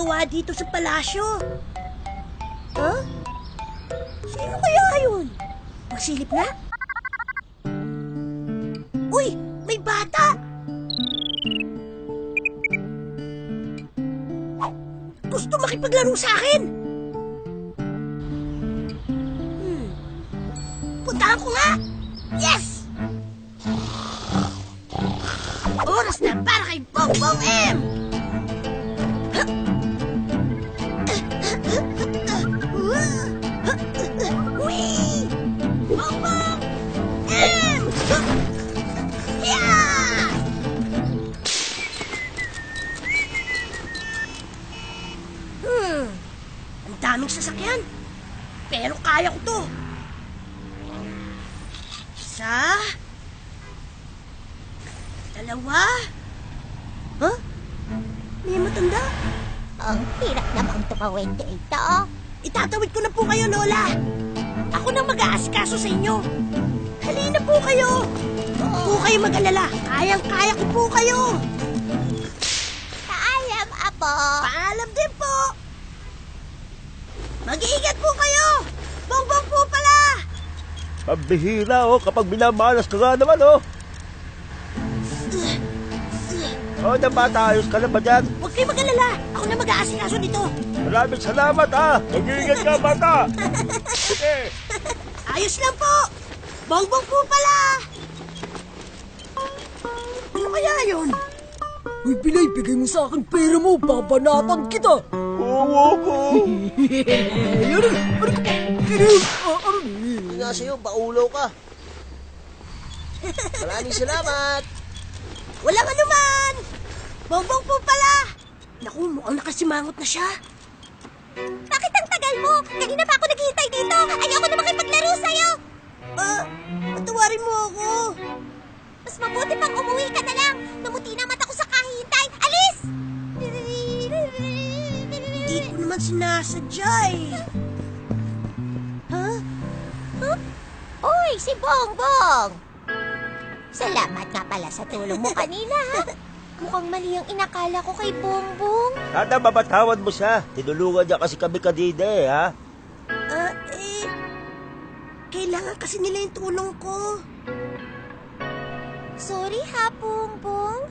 ginagawa dito sa palasyo? Huh? Sino kaya yun? Masilip na? Uy! May bata! Gusto makipaglaro sa akin! Puntahan ko nga! Yes! Oras na para kay Bongbong M! Whee! Bongbong M! Yeah! Ang daming sasakyan. Pero kaya ko to. Isa. Dalawa. Huh? May matanda. Ang hirap namang tumawid dito. Itatawid ko na po kayo, Lola. Ako nang mag-aasikaso sa inyo. Halina po kayo. Huwag po kayo mag-alala. Kayang-kaya ko po kayo. Paalam, Apo. Paalam din po. Mag-iingat po kayo. Bongbong po pala. Pambihira, kapag minamalas ka nga naman, na bata, ayos ka na ba dyan? Huwag kayo mag-alala. Ako na mag-aasikaso dito. Maraming salamat, Mag-iingat ka, bata. Sige. Ayos lang po. Bongbong po pala. Ano kaya yun? Uy, Pilay, bigay mo sa akin pera mo. Babanatan kita. Oo ko. Hindi nga sa'yo, baulaw ka. Maraming salamat. Walang anuman. Bongbong po pala. Naku, mukhang nakasimangot na siya. Bakit ang tagal mo? Kanina pa ako naghihintay dito. Ayoko na makipaglaro sa'yo. Patawarin mo ako. Mas mabuti pang umuwi ka na lang. Namuti na mata ko sa kahintay. Alis! Hindi ko naman sinasadya eh. Huh? Uy, si Bongbong! Salamat nga pala sa tulong mo kanina, ha? Mukhang mali ang inakala ko kay Bongbong. Sana mabatawan mo siya. Tinulungan niya kasi kami kanina, ha? Kailangan kasi nila yung tulong ko. Sorry ha, Bongbong.